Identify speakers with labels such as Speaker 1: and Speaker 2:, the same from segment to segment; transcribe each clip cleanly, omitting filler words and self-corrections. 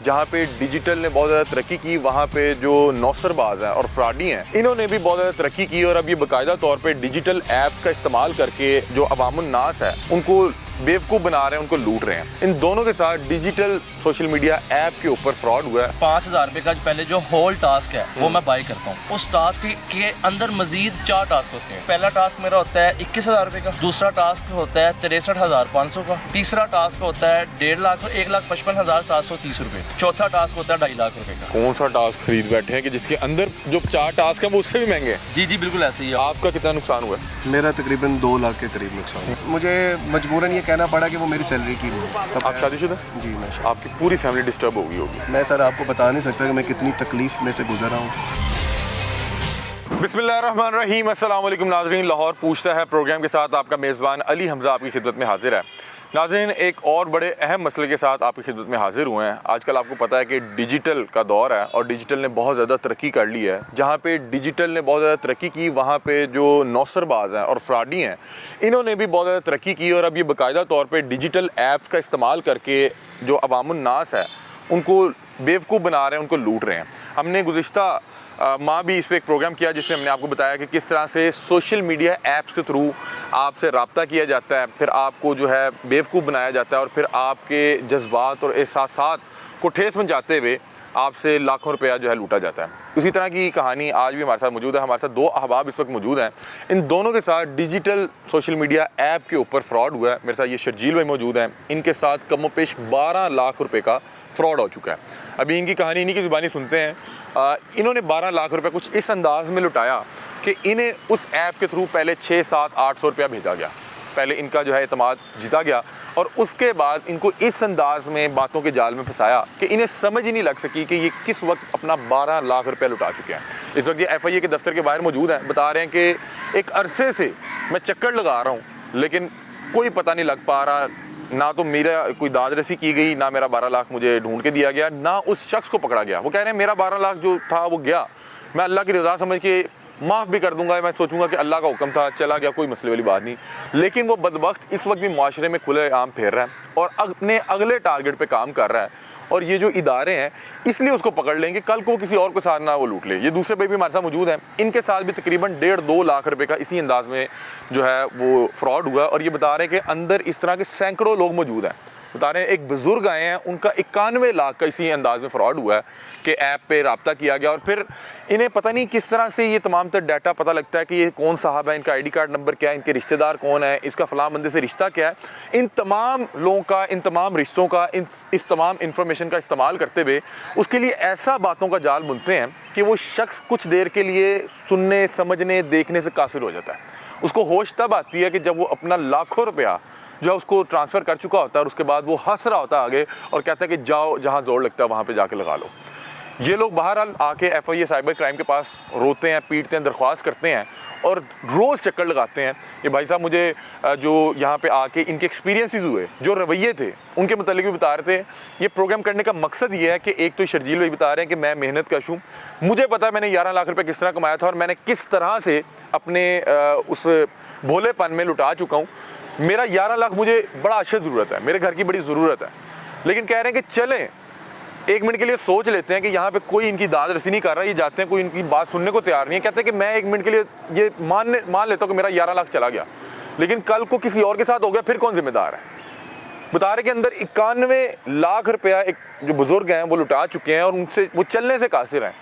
Speaker 1: जहाँ पे डिजिटल ने बहुत ज़्यादा तरक्की की, वहाँ पे जो नौसरबाज हैं और फ्रॉडी हैं, इन्होंने भी बहुत ज़्यादा तरक्की की और अब ये बाकायदा तौर पे डिजिटल ऐप का इस्तेमाल करके जो अवामुन नास है उनको बेवकूफ़ बना रहे हैं, उनको लूट रहे हैं। इन दोनों के साथ डिजिटल सोशल मीडिया ऐप के ऊपर फ्रॉड हुआ है।
Speaker 2: 5,000 रुपये का पहले जो होल टास्क है वो मैं बाई करता हूँ। उस टास्क के अंदर मजीद 4 टास्क होते हैं। पहला टास्क मेरा होता है 21,000 रुपये का, दूसरा टास्क होता है 63,500 का, तीसरा टास्क होता है 1.5 लाख 1,55,730 रुपये, चौथा टास्क होता है 2.5 लाख रुपये का।
Speaker 1: कौन सा टास्क खरीद बैठे हैं कि जिसके अंदर जो 4 टास्क हैं वो उससे भी महंगे हैं?
Speaker 2: जी बिल्कुल ऐसे ही है।
Speaker 1: आपका कितना नुकसान हुआ है?
Speaker 3: मेरा तकरीबन 2 लाख के करीब नुकसान है। मुझे मजबूरन ये कहना पड़ा कि वो मेरी सैलरी की नहीं।
Speaker 1: आप शादीशुदा?
Speaker 3: जी मैं
Speaker 1: आपकी पूरी फैमिली डिस्टर्ब हो गई होगी।
Speaker 3: मैं सर आपको बता नहीं सकता कि मैं कितनी तकलीफ में से गुजर रहा हूँ।
Speaker 1: बिस्मिल्लाहिर्रहमानिर्रहीम, अस्सलाम वालेकुम नाज़रीन। लाहौर पूछता है प्रोग्राम के साथ आपका मेज़बान अली हमज़ा आपकी खिदमत में हाजिर है। नाज़रीन, एक और बड़े अहम मसले के साथ आपकी खिदमत में हाजिर हुए हैं। आजकल आपको पता है कि डिजिटल का दौर है और डिजिटल ने बहुत ज़्यादा तरक्की कर ली है। जहाँ पे डिजिटल ने बहुत ज़्यादा तरक्की की, वहाँ पे जो नौसरबाज हैं और फ्रॉडी हैं, इन्होंने भी बहुत ज़्यादा तरक्की की और अब ये बाकायदा तौर पे डिजिटल ऐप्स का इस्तेमाल करके जो अवामुन नास है उनको बेवकूफ़ बना रहे हैं, उनको लूट रहे हैं। हमने गुज़िश्ता माँ भी इस पर एक प्रोग्राम किया जिसमें हमने आपको बताया कि किस तरह से सोशल मीडिया ऐप्स के थ्रू आपसे रब्ता किया जाता है, फिर आपको जो है बेवकूफ़ बनाया जाता है और फिर आपके जज्बात और एहसासात को ठेस पहुँचाते हुए आपसे लाखों रुपया जो है लूटा जाता है। उसी तरह की कहानी आज भी हमारे साथ मौजूद है। हमारे साथ 2 अहबाब इस वक्त मौजूद हैं। इन दोनों के साथ डिजिटल सोशल मीडिया ऐप के ऊपर फ्रॉड हुआ है। मेरे साथ ये शर्जील भाई मौजूद हैं। इनके साथ कमो पेश 12 लाख रुपए का फ्रॉड हो चुका है। अभी इनकी कहानी इन्हीं की ज़ुबानी सुनते हैं। इन्होंने 12 लाख रुपए कुछ इस अंदाज में लुटाया कि इन्हें उस ऐप के थ्रू पहले 600, 700, 800 रुपया भेजा गया। पहले इनका जो है एतमाद जीता गया और उसके बाद इनको इस अंदाज में बातों के जाल में फंसाया कि इन्हें समझ ही नहीं लग सकी कि ये किस वक्त अपना 12 लाख रुपया लुटा चुके हैं। इस वक्त ये FIA के दफ्तर के बाहर मौजूद हैं। बता रहे हैं कि एक अरसे से मैं चक्कर लगा रहा हूँ लेकिन कोई पता नहीं लग पा रहा, ना तो मेरा कोई दाद रसी की गई, ना मेरा 12 लाख मुझे ढूंढ के दिया गया, ना उस शख्स को पकड़ा गया। वो कह रहे हैं मेरा 12 लाख जो था वो गया, मैं अल्लाह की रज़ा समझ के माफ़ भी कर दूंगा, मैं सोचूंगा कि अल्लाह का हुक्म था, चला गया, कोई मसले वाली बात नहीं। लेकिन वो बदबख्त इस वक्त भी माशरे में खुलेआम फिर रहा है और अपने अगले टारगेट पे काम कर रहा है और ये जो इदारे हैं इसलिए उसको पकड़ लेंगे, कल को किसी और को साथ ना वो लूट ले। ये दूसरे भाई भी हमारे साथ मौजूद हैं। इनके साथ भी तकरीबन 1.5-2 लाख रुपए का इसी अंदाज में जो है वो फ्रॉड हुआ और ये बता रहे हैं कि अंदर इस तरह के सैकड़ों लोग मौजूद हैं। बता रहे हैं एक बुज़ुर्ग आए हैं, उनका 91 लाख का इसी अंदाज में फ्रॉड हुआ है कि ऐप पे रब्ता किया गया और फिर इन्हें पता नहीं किस तरह से ये तमाम तर डाटा पता लगता है कि ये कौन साहब है, इनका ID कार्ड नंबर क्या है, इनके रिश्तेदार कौन है, इसका फ़लाँ बंदे से रिश्ता क्या है। इन तमाम लोगों का, इन तमाम रिश्तों का, इस तमाम इंफॉर्मेशन का इस्तेमाल करते हुए उसके लिए ऐसा बातों का जाल बुनते हैं कि वो शख्स कुछ देर के लिए सुनने, समझने, देखने से कासिर हो जाता है। उसको होश तब आती है कि जब वो अपना लाखों रुपया जो है उसको ट्रांसफ़र कर चुका होता है और उसके बाद वो हंस रहा होता है आगे और कहता है कि जाओ जहाँ जोर लगता है वहाँ पे जाके लगा लो। ये लोग बहरहाल आके FIA साइबर क्राइम के पास रोते हैं, पीटते हैं, दरख्वास्त करते हैं और रोज़ चक्कर लगाते हैं कि भाई साहब मुझे जो यहाँ पे आके इनके एक्सपीरियंसेस हुए, जो रवैये थे, उनके मतलब भी बता रहे थे। ये प्रोग्राम करने का मकसद ये है कि एक तो शर्जील भाई बता रहे हैं कि मैं मेहनत कश हूँ, मुझे पता है मैंने 11 लाख रुपये किस तरह कमाया था और मैंने किस तरह से अपने उस भोलेपन में लुटा चुका हूँ। मेरा 11 लाख मुझे बड़ा अशद ज़रूरत है, मेरे घर की बड़ी ज़रूरत है। लेकिन कह रहे हैं कि चलें 1 मिनट के लिए सोच लेते हैं कि यहाँ पे कोई इनकी दाद रसी नहीं कर रहा, ये जाते हैं, कोई इनकी बात सुनने को तैयार नहीं है। कहते हैं कि मैं 1 मिनट के लिए ये मान लेता हूँ कि मेरा 11 लाख चला गया, लेकिन कल को किसी और के साथ हो गया फिर कौन जिम्मेदार है। बता रहे कि अंदर 91 लाख रुपया एक जो बुज़ुर्ग हैं वो लुटा चुके हैं और उनसे वो चलने से कासिर हैं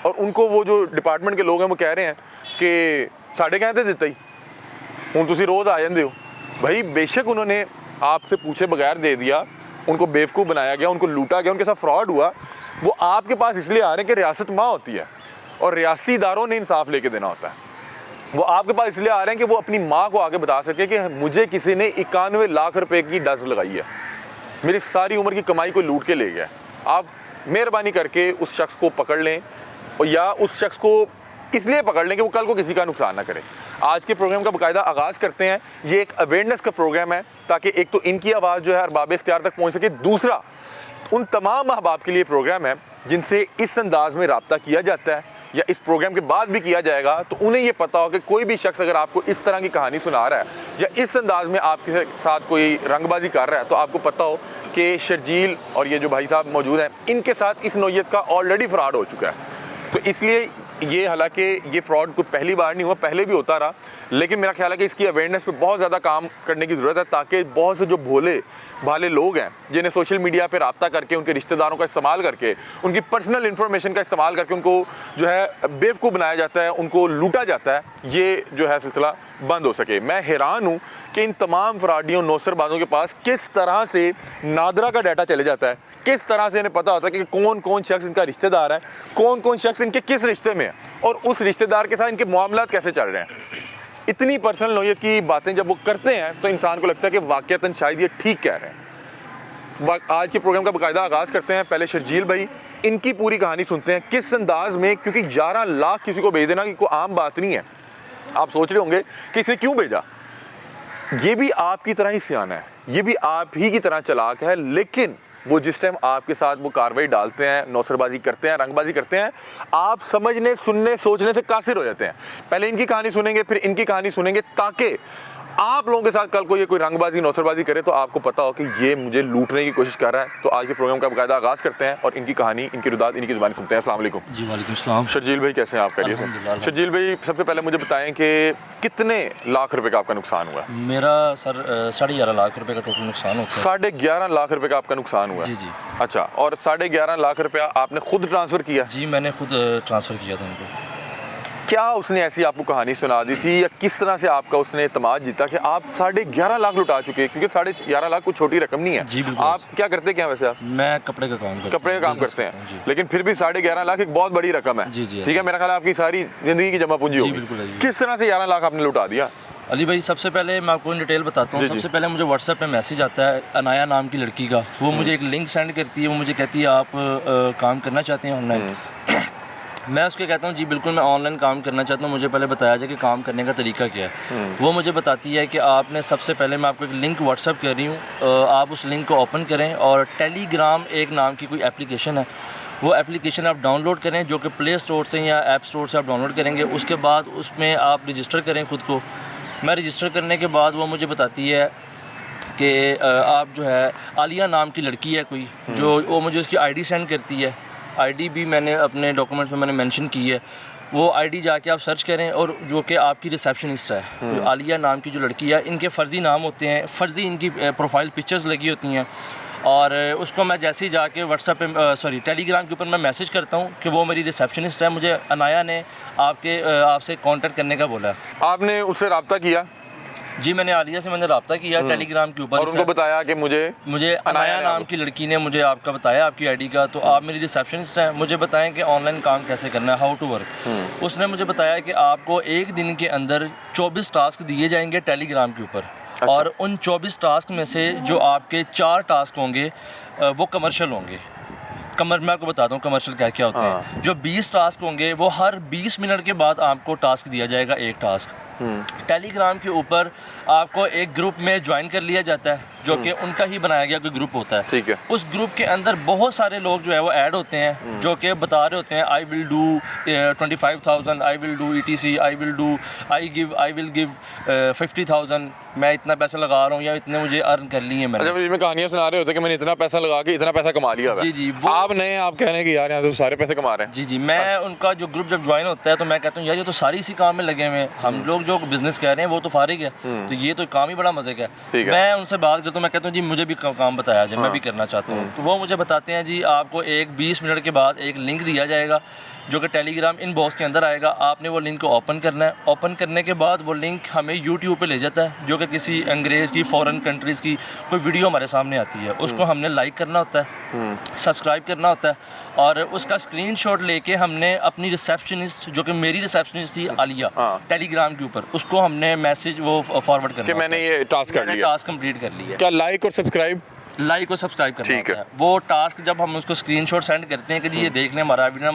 Speaker 1: और उनको वो जो डिपार्टमेंट के लोग हैं वो कह रहे हैं कि साढ़े कहते देता ही हूँ तुसी रोज़ आ जाते हो। भाई बेशक उन्होंने आपसे पूछे बगैर दे दिया, उनको बेवकूफ़ बनाया गया, उनको लूटा गया, उनके साथ फ्रॉड हुआ। वो आपके पास इसलिए आ रहे हैं कि रियासत माँ होती है और रियासती इदारों ने इंसाफ लेके देना होता है। वो आपके पास इसलिए आ रहे हैं कि वो अपनी माँ को आगे बता सके कि मुझे किसी ने 91 लाख रुपए की डज लगाई है, मेरी सारी उम्र की कमाई को लूट के ले गया। आप मेहरबानी करके उस शख्स को पकड़ लें और या उस शख्स को इसलिए पकड़ लें कि वो कल को किसी का नुकसान ना करे। आज के प्रोग्राम का बाकायदा आगाज़ करते हैं। ये एक अवेयरनेस का प्रोग्राम है ताकि एक तो इनकी आवाज़ जो है अरबाब इख्तियार तक पहुँच सके, दूसरा उन तमाम अहबाब के लिए प्रोग्राम है जिनसे इस अंदाज में रब्ता किया जाता है या इस प्रोग्राम के बाद भी किया जाएगा, तो उन्हें ये पता हो कि कोई भी शख्स अगर आपको इस तरह की कहानी सुना रहा है या इस अंदाज में आपके साथ कोई रंगबाजी कर रहा है तो आपको पता हो कि शर्जील और ये जो भाई साहब मौजूद हैं, इनके साथ इस नौयत का ऑलरेडी फ्रॉड हो चुका है। तो इसलिए ये, हालांकि ये फ्रॉड को पहली बार नहीं हुआ, पहले भी होता रहा, लेकिन मेरा ख्याल है कि इसकी अवेयरनेस पे बहुत ज़्यादा काम करने की ज़रूरत है, ताकि बहुत से जो भोले भाले लोग हैं जिन्हें सोशल मीडिया पे रब्ता करके, उनके रिश्तेदारों का इस्तेमाल करके, उनकी पर्सनल इन्फॉर्मेशन का इस्तेमाल करके उनको जो है बेवकूफ़ बनाया जाता है, उनको लूटा जाता है, ये जो है सिलसिला बंद हो सके। मैं हैरान हूँ कि इन तमाम फ्रॉडियों नौसरबाजों के पास किस तरह से नादरा का डाटा चले जाता है, किस तरह से इन्हें पता होता है कि कौन कौन शख्स इनका रिश्तेदार है, कौन कौन शख्स इनके किस रिश्ते में है, और उस रिश्तेदार के साथ इनके मामलात कैसे चल रहे हैं। इतनी पर्सनल नौयत की बातें जब वो करते हैं तो इंसान को लगता है कि वाकईतन शायद ये ठीक कह रहे हैं। आज के प्रोग्राम का बाकायदा आगाज़ करते हैं। पहले शर्जील भाई, इनकी पूरी कहानी सुनते हैं किस अंदाज में, क्योंकि 11 लाख किसी को भेज देना कि कोई आम बात नहीं है। आप सोच रहे होंगे कि इसे क्यों भेजा। ये भी आपकी तरह ही सियाना है, ये भी आप ही की तरह चालाक है, लेकिन वो जिस टाइम आपके साथ वो कार्रवाई डालते हैं, नौसरबाजी करते हैं, रंगबाजी करते हैं, आप समझने, सुनने, सोचने से कासिर हो जाते हैं। पहले इनकी कहानी सुनेंगे, फिर इनकी कहानी सुनेंगे, ताकि आप लोगों के साथ कल को ये कोई रंगबाजी, नौसरबाजी करे तो आपको पता हो कि ये मुझे लूटने की कोशिश कर रहा है। तो आज के प्रोग्राम का बाकायदा आगाज़ करते हैं और इनकी कहानी, इनकी रुदात, इनकी ज़ुबानी सुनते हैं। अस्सलाम वालेकुम।
Speaker 2: जी वालेकुम सलाम।
Speaker 1: शर्जील भाई कैसे हैं आप? करिए। शर्जील भाई, सबसे पहले मुझे बताएं कि कितने लाख रुपए का आपका नुकसान हुआ?
Speaker 2: मेरा सर 11.5 लाख रुपए का टोटल नुकसान होता है।
Speaker 1: 11.5 लाख रुपए का आपका नुकसान हुआ?
Speaker 2: जी जी।
Speaker 1: अच्छा, और 11.5 लाख रुपया आपने खुद ट्रांसफ़र किया?
Speaker 2: जी, मैंने खुद ट्रांसफ़र किया था उनको।
Speaker 1: क्या उसने ऐसी आपको कहानी सुना दी थी, या किस तरह से आपका उसने एतमाद जीता कि आप 11.5 लाख लुटा चुके? क्योंकि 11.5 लाख कोई छोटी रकम नहीं है।
Speaker 2: जी बिल्कुल।
Speaker 1: आप क्या करते क्या वैसे? आप?
Speaker 2: मैं कपड़े का काम करता हूं।
Speaker 1: कपड़े का काम करते हैं, लेकिन फिर भी 11.5 लाख एक बहुत बड़ी रकम है।
Speaker 2: जी जी।
Speaker 1: ठीक है, मेरा ख्याल है आपकी सारी जिंदगी की जमा पूंजी होगी।
Speaker 2: बिल्कुल है जी।
Speaker 1: किस तरह से 11 लाख आपने लुटा दिया?
Speaker 2: अली भाई, सबसे पहले मैं आपको इन डिटेल बताता हूँ। सबसे पहले मुझे व्हाट्सएप पे मैसेज आता है अनाया नाम की लड़की का। वो मुझे एक लिंक सेंड करती है, वो मुझे कहती है आप काम करना चाहते हैं ऑनलाइन। मैं उसके कहता हूँ जी बिल्कुल, मैं ऑनलाइन काम करना चाहता हूँ, मुझे पहले बताया जाए कि काम करने का तरीका क्या है। वो मुझे बताती है कि आपने सबसे पहले, मैं आपको एक लिंक व्हाट्सएप कर रही हूँ, आप उस लिंक को ओपन करें और टेलीग्राम एक नाम की कोई एप्लीकेशन है, वो एप्लीकेशन आप डाउनलोड करें, जो कि प्ले स्टोर से या ऐप स्टोर से आप डाउनलोड करेंगे। उसके बाद उसमें आप रजिस्टर करें खुद को। मैं रजिस्टर करने के बाद वो मुझे बताती है कि आप जो है, आलिया नाम की लड़की है कोई, जो वो मुझे उसकी आईडी सेंड करती है। आईडी भी मैंने अपने डॉक्यूमेंट्स में मैंने मेंशन की है। वो आईडी जाके आप सर्च करें, और जो कि आपकी रिसेप्शनिस्ट है, तो आलिया नाम की जो लड़की है, इनके फ़र्ज़ी नाम होते हैं, फ़र्ज़ी इनकी प्रोफाइल पिक्चर्स लगी होती हैं। और उसको मैं जैसे ही जाके व्हाट्सएप पे टेलीग्राम के ऊपर मैं मैसेज करता हूँ कि वो मेरी रिसेप्शनिस्ट है, मुझे अनाया ने आपसे कांटेक्ट करने का बोला है।
Speaker 1: आपने उससे रब्ता किया?
Speaker 2: जी, मैंने आलिया से मैंने रब्ता किया टेलीग्राम के ऊपर,
Speaker 1: और उनको बताया कि मुझे
Speaker 2: अनाया नाम की लड़की ने मुझे आपका बताया, आपकी आईडी का, तो आप मेरी रिसेप्शनिस्ट हैं, मुझे बताएं कि ऑनलाइन काम कैसे करना है, हाउ टू वर्क। उसने मुझे बताया कि आपको एक दिन के अंदर 24 टास्क दिए जाएंगे टेलीग्राम के ऊपर। अच्छा। और उन 24 टास्क में से जो आपके 4 टास्क होंगे वो कमर्शियल होंगे। मैं आपको बताता हूँ कमर्शियल क्या क्या होते हैं। जो 20 टास्क होंगे वो हर 20 मिनट के बाद आपको टास्क दिया जाएगा, एक टास्क। टेलीग्राम के ऊपर आपको एक ग्रुप में ज्वाइन कर लिया जाता है, जो कि उनका ही बनाया गया कोई ग्रुप होता है।
Speaker 1: ठीक है।
Speaker 2: उस ग्रुप के अंदर बहुत सारे लोग जो है वो ऐड होते हैं, जो कि बता रहे होते हैं I will do 25,000, I will do ETC, I will give 50,000, मैं इतना पैसा लगा रहा हूँ, या इतने मुझे अर्न कर लिए मैंने।
Speaker 1: अच्छा, इसमें कहानियाँ सुना रहे होते हैं कि मैंने इतना पैसा लगा के इतना पैसा कमा लिया।
Speaker 2: जी जी।
Speaker 1: आप नए, आप कह रहे हैं कि यार यहाँ तो सारे पैसे कमा रहे हैं।
Speaker 2: जी जी। मैं उनका जो ग्रुप जब ज्वाइन होता है तो मैं कहता हूँ यार ये तो सारी इसी काम में लगे हुए हैं, हम लोग जो बिजनेस कह रहे हैं वो तो फारिग है, तो ये तो काम ही बड़ा मजे का है। मैं उनसे बात करता हूँ, मैं कहता हूँ जी मुझे भी काम बताया जाए, मैं भी करना चाहता हूँ। तो वो मुझे बताते हैं जी आपको एक 20 मिनट के बाद एक लिंक दिया जाएगा, जो कि टेलीग्राम इनबॉक्स के अंदर आएगा। आपने वो लिंक को ओपन करना है। ओपन करने के बाद वो लिंक हमें यूट्यूब पे ले जाता है, जो कि किसी अंग्रेज़ की, फॉरेन कंट्रीज़ की कोई वीडियो हमारे सामने आती है, उसको हमने लाइक करना होता है, सब्सक्राइब करना होता है, और उसका स्क्रीनशॉट लेके हमने अपनी रिसेप्शनिस्ट, जो कि मेरी रिसेप्शनिस्ट थी आलिया, टेलीग्राम के ऊपर, उसको हमने मैसेज वो फॉरवर्ड करना
Speaker 1: कि मैंने ये टास्क कर लिया,
Speaker 2: टास्क कंप्लीट कर लिया।
Speaker 1: क्या लाइक और सब्सक्राइब
Speaker 2: और सब्सक्राइब करना होता है। वो टास्क जब हम उसको स्क्रीनशॉट सेंड करते हैं कि जी ये देख लें हमारा वीडियो,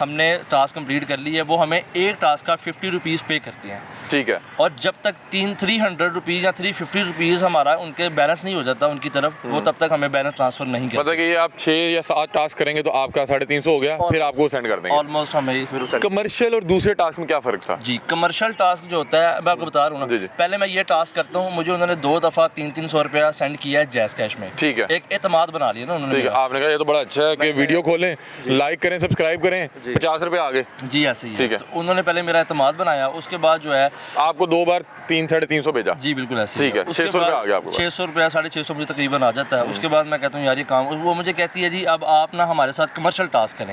Speaker 2: हमने टास्क कंप्लीट कर ली है, वो हमें एक टास्क का 50 रुपीज़ पे करते हैं।
Speaker 1: ठीक है।
Speaker 2: और जब तक 300 रुपीज़ या 350 रुपीज़ हमारा उनके बैलेंस नहीं हो जाता उनकी तरफ, वो तब तक हमें बैलेंस ट्रांसफर नहीं करते।
Speaker 1: मतलब कि ये आप 6 या 7 टास्क करेंगे तो आपका 350 हो गया, फिर आपको सेंड कर देंगे
Speaker 2: ऑलमोस्ट हमें। फिर
Speaker 1: कमर्शियल और दूसरे टास्क में क्या फ़र्क था?
Speaker 2: जी, कमर्शियल टास्क जो होता है मैं आपको बता रहा हूँ ना, पहले मैं ये टास्क करता हूँ, मुझे उन्होंने 2 दफ़ा 300 रुपया सेंड किया है जैज़ कैश में।
Speaker 1: ठीक है।
Speaker 2: एक एतमाद बना लिया ना उन्होंने
Speaker 1: ठीक है,
Speaker 2: मेरा।
Speaker 1: आपने कहा ये तो बड़ा अच्छा है कि वीडियो खोलें, लाइक करें, सब्सक्राइब करें, 50 रुपये आगे।
Speaker 2: जी ऐसे ही है।
Speaker 1: ठीक है।
Speaker 2: तो उन्होंने पहले मेरा एतमाद बनाया, उसके बाद जो है
Speaker 1: आपको 2 बार 300-350 भेजा।
Speaker 2: जी बिल्कुल ऐसे ही
Speaker 1: ठीक है,
Speaker 2: उसके
Speaker 1: 600 रुपये
Speaker 2: बाद
Speaker 1: आ गया आपके पास।
Speaker 2: 600 रुपया 650 मुझे तकरीबन आ जाता है। उसके बाद मैं कहता हूँ यार ये काम, वो मुझे कहती है जी अब आप ना हमारे साथ कमर्शियल टास्क करें।